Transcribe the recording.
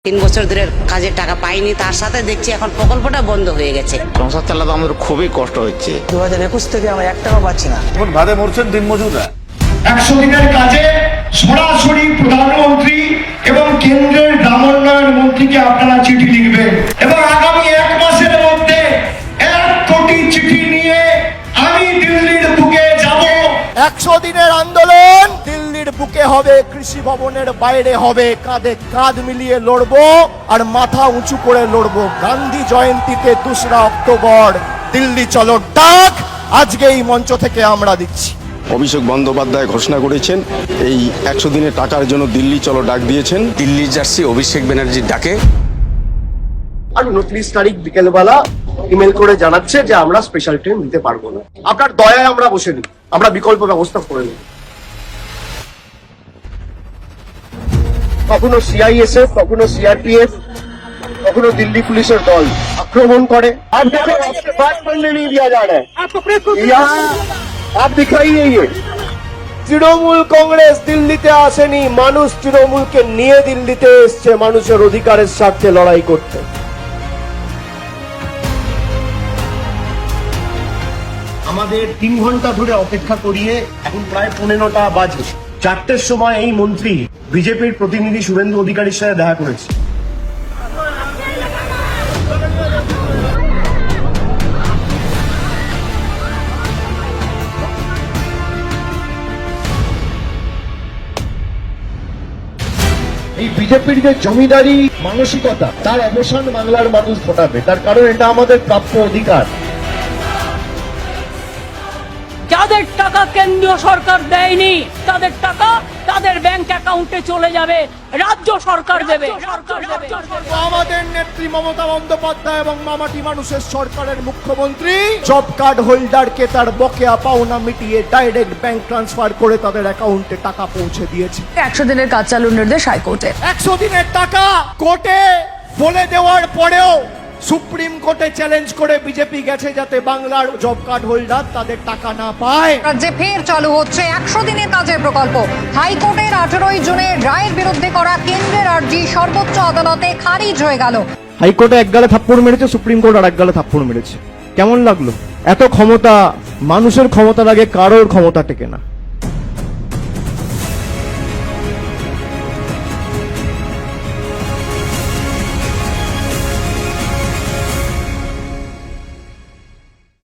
3 বছর ধরে কাজের টাকা পাইনি, তার সাথে দেখছি এখন প্রকল্পটা বন্ধ হয়ে গেছে। সংসার চালাতে আমাদের খুবই কষ্ট হচ্ছে। 2021 থেকে আমরা 1 টাকা পাচ্ছি না। এখন ভাদে মরছেন দিনমজুররা। 100 দিনের কাজে সরাসরি প্রধানমন্ত্রী এবং কেন্দ্রের গ্রামোন্নয়ন মন্ত্রীকে আপনারা চিঠি লিখবেন এবং আগামী 1 মাসের মধ্যে 1 কোটি চিঠি নিয়ে আমি দিল্লির বুকে যাব। 100 দিনের আন্দোলন দিল্লির বুকে হবে, কৃষি ভবনের বাইরে হবে, কাঁধে কাঁধ মিলিয়ে লড়বো আর মাথা উঁচু করে লড়বো। গান্ধী জয়ন্তীতে 2রা অক্টোবর দিল্লি চলো ডাক আজকে এই মঞ্চ থেকে আমরা দিচ্ছি। অভিষেক বন্দ্যোপাধ্যায় ঘোষণা করেছেন এই 100 দিনের টাকার জন্য দিল্লি চলো ডাক দিয়েছেন। দিল্লির জার্সি অভিষেক ব্যানার্জির ডাকে। আর 29 তারিখ বিকেলবেলা ইমেল করে জানাচ্ছে যে আমরা স্পেশাল ট্রেন দিতে পারবো না। আপনার দয়ায় আমরা বসে নিই, আমরা বিকল্প ব্যবস্থা করে নিই। কখনো সিআইএসএফ, কখনো সিআরপিএফ, কখনো দিল্লি পুলিশের দল আক্রমণ করে। আর দেখো आपसे बात करने नहीं दिया जा रहा है। आप दिखाइए ये। তৃণমূল কংগ্রেস দিল্লিতে আসেনি, মানুষ তৃণমূলকে নিয়ে দিল্লিতে এসছে মানুষের অধিকারের স্বার্থে লড়াই করতে। আমাদের 3 ঘন্টা ধরে অপেক্ষা করিয়ে এখন প্রায় 15টা বাজে। 4টের সময় এই মন্ত্রী বিজেপির প্রতিনিধি শুভেন্দু অধিকারীর সাথে দেখা করেছে। এই বিজেপির যে জমিদারি মানসিকতা, তার অবসান বাংলার মানুষ ঘটাবে। তার কারণ এটা আমাদের প্রাপ্য অধিকার। যাদের টাকা কেন্দ্রীয় সরকার দেয়নি তাদের টাকা তাদের ব্যাংক অ্যাকাউন্টে চলে যাবে, রাজ্য সরকার দেবে। আমাদের নেত্রী মমতা বন্দ্যোপাধ্যায় এবং মামাটি মানুষের সরকারের মুখ্যমন্ত্রী জব কার্ড হোল্ডারকে তার বকেয়া পাওনা মিটিয়ে ডাইরেক্ট ব্যাংক ট্রান্সফার করে তাদের অ্যাকাউন্টে টাকা পৌঁছে দিয়েছে। 100 দিনের কাজ চালুর নির্দেশ হাইকোর্টের। 100 দিনের টাকা কোর্টে বলে দেওয়ার পরেও সুপ্রিম কোর্টে চ্যালেঞ্জ করে বিজেপি গেছে যাতে বাংলার জব কার্ড হোল্ডার তাদের টাকা না পায়। রাজ্যে ফের চালু হচ্ছে 100 দিনের কাজের প্রকল্প। হাইকোর্টের 18 জুনের রায়ের বিরুদ্ধে করা কেন্দ্রের আর্জি সর্বোচ্চ আদালতে খারিজ হয়ে গেল। হাইকোর্টে এক গালে থাপ্পড় মেরেছে, সুপ্রিম কোর্ট আর এক গালে থাপ্পড় মেরেছে। কেমন লাগলো? এত ক্ষমতা, মানুষের ক্ষমতা লাগে, কারোর ক্ষমতা টেকে না।